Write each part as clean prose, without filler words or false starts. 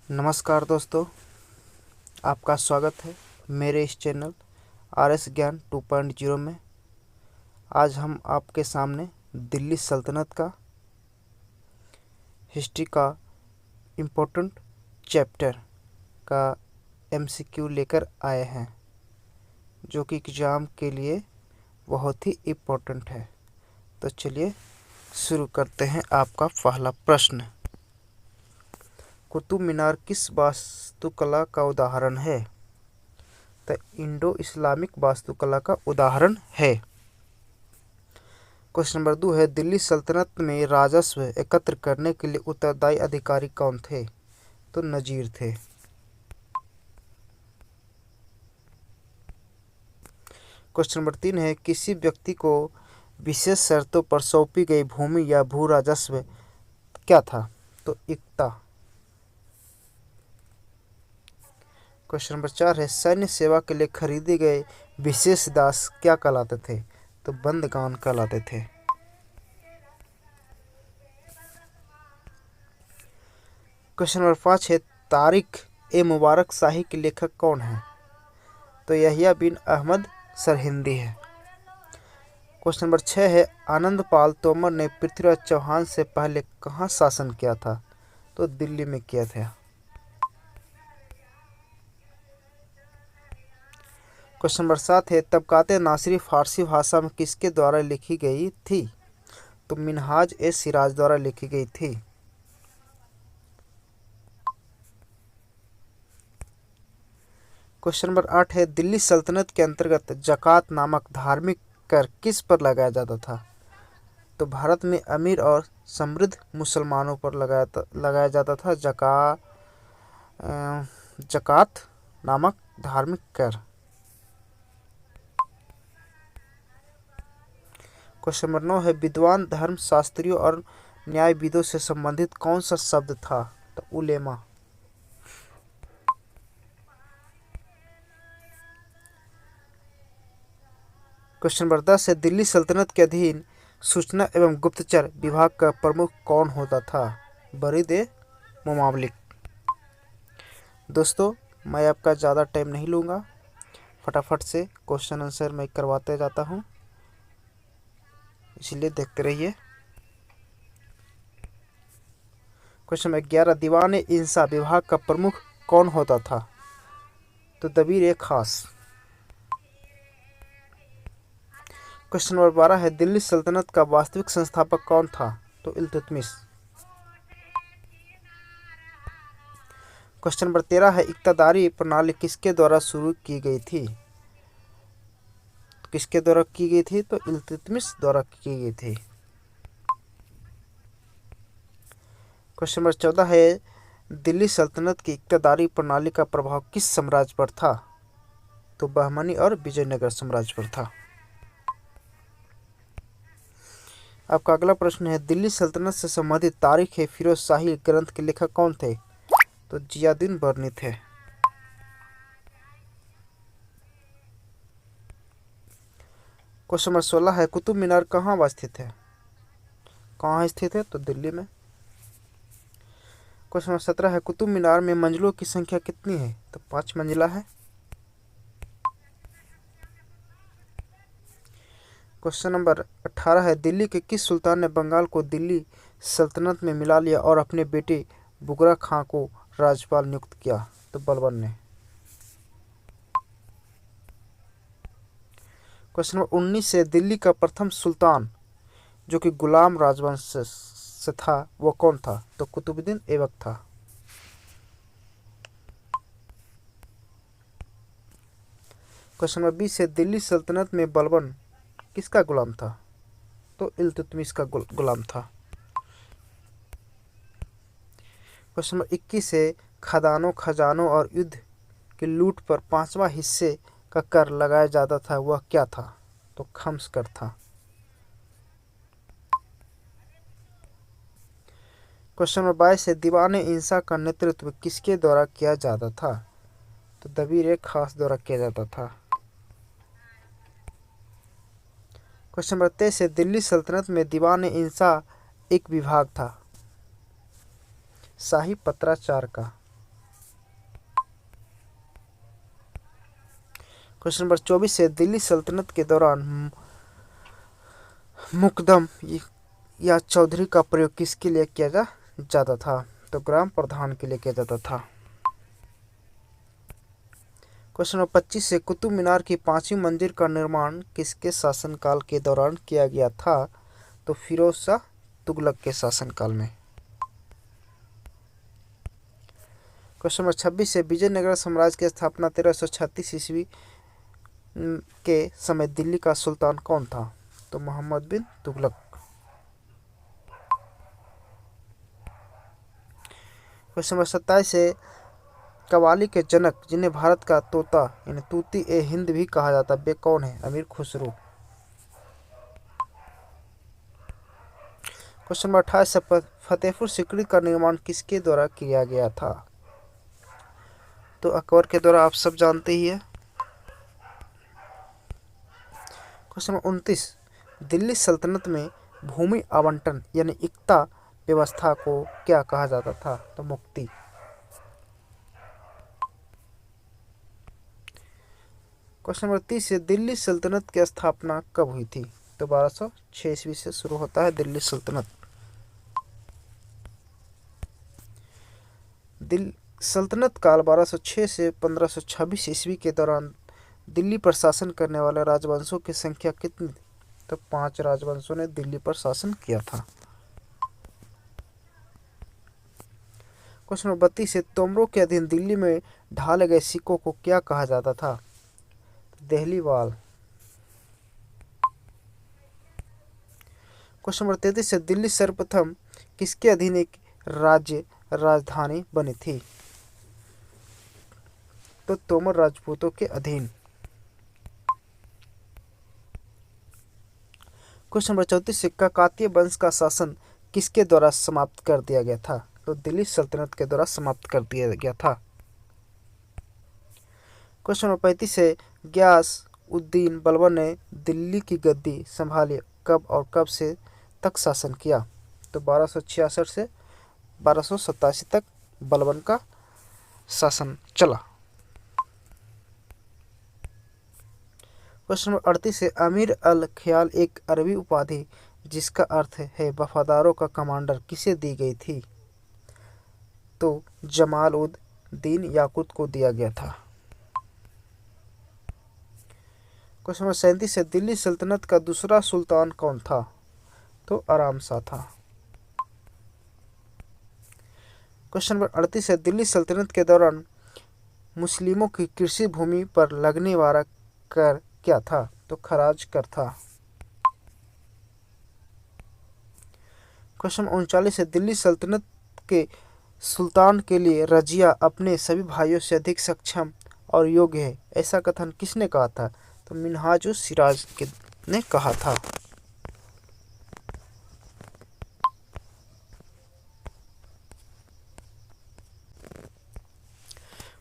नमस्कार दोस्तों, आपका स्वागत है मेरे इस चैनल RS ज्ञान 2.0 में। आज हम आपके सामने दिल्ली सल्तनत का हिस्ट्री का इम्पोर्टेंट चैप्टर का MCQ लेकर आए हैं, जो कि एग्ज़ाम के लिए बहुत ही इम्पोर्टेंट है। तो चलिए शुरू करते हैं। आपका पहला प्रश्न, कुतुब मीनार किस वास्तुकला का उदाहरण है? तो इंडो इस्लामिक वास्तुकला का उदाहरण है। क्वेश्चन नंबर 2 है, दिल्ली सल्तनत में राजस्व एकत्र करने के लिए उत्तरदायी अधिकारी कौन थे? तो नजीर थे। क्वेश्चन नंबर 3 है, किसी व्यक्ति को विशेष शर्तों पर सौंपी गई भूमि या भू राजस्व क्या था? तो इक्ता। क्वेश्चन नंबर 4 है, सैन्य सेवा के लिए खरीदे गए विशेष दास क्या कहलाते थे? तो बंदगान कहलाते थे। क्वेश्चन नंबर 5 है, तारिक ए मुबारक शाही के लेखक कौन है? तो यहिया बिन अहमद सरहिंदी है। क्वेश्चन नंबर 6 है, आनंदपाल तोमर ने पृथ्वीराज चौहान से पहले कहाँ शासन किया था? तो दिल्ली में किया था। क्वेश्चन नंबर 7 है, तबकाते नासिरी फारसी भाषा में किसके द्वारा लिखी गई थी? तो मिनहाज ए सिराज द्वारा लिखी गई थी। क्वेश्चन नंबर 8 है, दिल्ली सल्तनत के अंतर्गत ज़कात नामक धार्मिक कर किस पर लगाया जाता था? तो भारत में अमीर और समृद्ध मुसलमानों पर लगाया जाता था ज़कात नामक धार्मिक कर। क्वेश्चन नंबर 9 है, विद्वान धर्मशास्त्रियों और न्यायविदों से संबंधित कौन सा शब्द था? तो उलेमा। क्वेश्चन नंबर 10 है, दिल्ली सल्तनत के अधीन सूचना एवं गुप्तचर विभाग का प्रमुख कौन होता था? बरीद ए मुमालिक। दोस्तों, मैं आपका ज़्यादा टाइम नहीं लूँगा, फटाफट से क्वेश्चन आंसर मैं करवाते जाता हूँ, इसलिए देखते रहिए। क्वेश्चन नंबर 11, दीवान इंसा विभाग का प्रमुख कौन होता था? तो दबीर ए खास। क्वेश्चन नंबर 12 है, दिल्ली सल्तनत का वास्तविक संस्थापक कौन था? तो इल्तुतमिश। क्वेश्चन नंबर 13 है, इक्तादारी प्रणाली किसके द्वारा शुरू की गई थी? किसके द्वारा की गई थी? तो इल्तुतमिश द्वारा की गई थी। क्वेश्चन नंबर 14 है, दिल्ली सल्तनत की इक्तादारी प्रणाली का प्रभाव किस साम्राज्य पर था? तो बहमनी और विजयनगर साम्राज्य पर था। आपका अगला प्रश्न है, दिल्ली सल्तनत से संबंधित तारीख है फिरोज शाही ग्रंथ के लेखक कौन थे? तो जियाउद्दीन बर्नी थे। क्वेश्चन नंबर 16 है, कुतुब मीनार कहाँ स्थित है? कहाँ स्थित है? तो दिल्ली में। क्वेश्चन नंबर 17 है, कुतुब मीनार में मंजिलों की संख्या कितनी है? तो 5 मंजिला है। क्वेश्चन नंबर 18 है, दिल्ली के किस सुल्तान ने बंगाल को दिल्ली सल्तनत में मिला लिया और अपने बेटे बुगरा खां को राज्यपाल नियुक्त किया? तो बलबन ने। क्वेश्चन नंबर 19 है, दिल्ली का प्रथम सुल्तान जो कि गुलाम राजवंश से था वो कौन था? तो कुतुबुद्दीन ऐबक था। क्वेश्चन नंबर 20 है, दिल्ली सल्तनत में बलबन किसका गुलाम था? तो इल्तुतमिश का गुलाम था। क्वेश्चन नंबर 21 है, खदानों खजानों और युद्ध की लूट पर 5वां हिस्से का कर लगाया जाता था, वह क्या था? तो खम्स कर था। क्वेश्चन नंबर 22 है, दीवान इंसा का नेतृत्व किसके द्वारा किया जाता था? तो दबीर ए खास द्वारा किया जाता था। क्वेश्चन नंबर 23 है, दिल्ली सल्तनत में दीवान इंसा एक विभाग था शाही पत्राचार का, क्वेश्चन नंबर 24 है, दिल्ली सल्तनत के दौरान मुकदम या चौधरी का प्रयोग किसके लिए किया जाता था? तो ग्राम प्रधान के लिए किया जाता था। क्वेश्चन नंबर 25 से, कुतुब मीनार की 5वीं मंजिल का निर्माण किसके शासनकाल के दौरान किया गया था? तो फिरोज शाह तुगलक के शासनकाल में। क्वेश्चन नंबर 26 से, विजयनगर साम्राज्य की स्थापना 1336 ईस्वी के समय दिल्ली का सुल्तान कौन था? तो मोहम्मद बिन तुगलक। क्वेश्चन नंबर 27 से, कव्वाली के जनक जिन्हें भारत का तोता यानी तूती ए हिंद भी कहा जाता वे कौन है? अमीर खुसरो। क्वेश्चन नंबर 28 से, फतेहपुर सीकरी का निर्माण किसके द्वारा किया गया था? तो अकबर के द्वारा, आप सब जानते ही है। क्वेश्चन नंबर 29, दिल्ली सल्तनत में भूमि आवंटन यानी इक्ता व्यवस्था को क्या कहा जाता था? तो मुक्ति। क्वेश्चन नंबर 30 से, दिल्ली सल्तनत की स्थापना कब हुई थी? तो 1206 ईस्वी से शुरू होता है दिल्ली सल्तनत। दिल्ली सल्तनत काल 1206 से 1526 ईस्वी के दौरान दिल्ली पर शासन करने वाले राजवंशों की संख्या कितनी थी? तो 5 राजवंशों ने दिल्ली पर शासन किया था। क्वेश्चन नंबर 32 से, तोमरों के अधीन दिल्ली में ढाले गए सिक्कों को क्या कहा जाता था? देहली वाल। क्वेश्चन नंबर 33 से, दिल्ली सर्वप्रथम किसके अधीन एक राज्य राजधानी बनी थी? तो तोमर राजपूतों के अधीन। क्वेश्चन नंबर 34 से, काकतीय वंश का शासन किसके द्वारा समाप्त कर दिया गया था? तो दिल्ली सल्तनत के द्वारा समाप्त कर दिया गया था। क्वेश्चन नंबर 35 से, गयास उद्दीन बलबन ने दिल्ली की गद्दी संभाली कब और कब से तक शासन किया? तो 1266 से 1287 तक बलबन का शासन चला। क्वेश्चन नंबर 38 से, अमीर अल ख्याल एक अरबी उपाधि जिसका अर्थ है वफादारों का कमांडर किसे दी गई थी? तो जमाल उद दीन याकुत को दिया गया था। क्वेश्चन नंबर 37 से, दिल्ली सल्तनत का दूसरा सुल्तान कौन था? तो आराम शाह था। क्वेश्चन नंबर 38 है, दिल्ली सल्तनत के दौरान मुस्लिमों की कृषि भूमि पर लगने वाला कर क्या था? तो खराज कर था। क्वेश्चन 39 है, दिल्ली सल्तनत के सुल्तान के लिए रजिया अपने सभी भाइयों से अधिक सक्षम और योग्य है, ऐसा कथन किसने कहा था? तो मिन्हाज उस सिराज ने कहा था।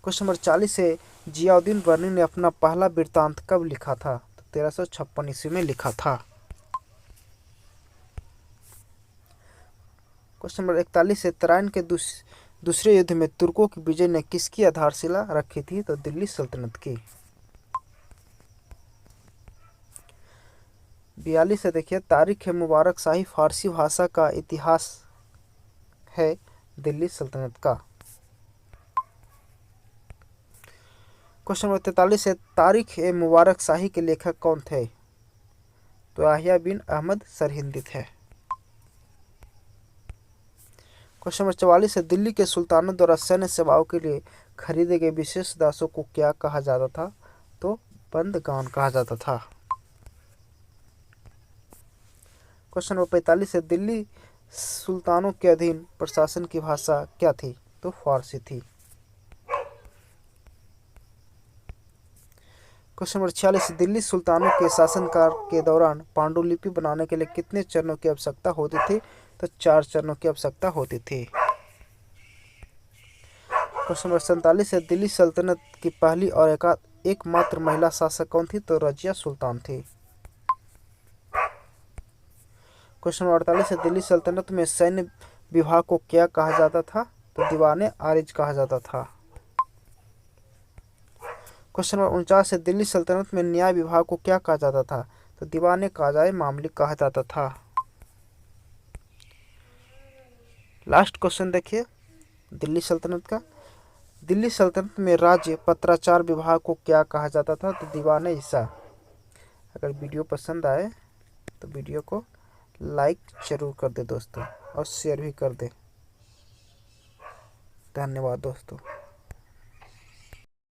क्वेश्चन नंबर 40 है, जियाउद्दीन बर्नी ने अपना पहला वृत्तांत कब लिखा था? तो 1356 ईस्वी में लिखा था। क्वेश्चन नंबर 41 है, तराइन के दूसरे युद्ध में तुर्कों की विजय ने किसकी आधारशिला रखी थी? तो दिल्ली सल्तनत की। 42 है, देखिए, तारीख है मुबारक शाही फारसी भाषा का इतिहास है दिल्ली सल्तनत का। क्वेश्चन नंबर 43 है, तारीख ए मुबारक शाही के लेखक कौन थे? तो याहिया बिन अहमद सरहिंदी थे। क्वेश्चन नंबर 44 है, दिल्ली के सुल्तानों द्वारा सैन्य सेवाओं के लिए खरीदे गए विशेष दासों को क्या कहा जाता था? तो बंदगान कहा जाता था। क्वेश्चन नंबर 45 है, दिल्ली सुल्तानों के अधीन प्रशासन की भाषा क्या थी? तो फारसी थी। क्वेश्चन नंबर 46, दिल्ली सुल्तानों के शासनकाल के दौरान पांडुलिपि बनाने के लिए कितने चरणों की आवश्यकता होती थी? तो 4 चरणों की आवश्यकता होती थी। क्वेश्चन नंबर 47 है, दिल्ली सल्तनत की पहली और एकमात्र महिला शासक कौन थी? तो रजिया सुल्तान थी। क्वेश्चन नंबर 48 है, दिल्ली सल्तनत में सैन्य विभाग को क्या कहा जाता था? तो दीवाने आरिज कहा जाता था। क्वेश्चन नंबर 49 है, दिल्ली सल्तनत में न्याय विभाग को क्या कहा जाता था? तो दीवाने काज़ाए मामले कहा जाता था। लास्ट क्वेश्चन देखिए दिल्ली सल्तनत का, दिल्ली सल्तनत में राज्य पत्राचार विभाग को क्या कहा जाता था? तो दीवाने ईसा। अगर वीडियो पसंद आए तो वीडियो को लाइक जरूर कर दे दोस्तों और शेयर भी कर दे। धन्यवाद दोस्तों।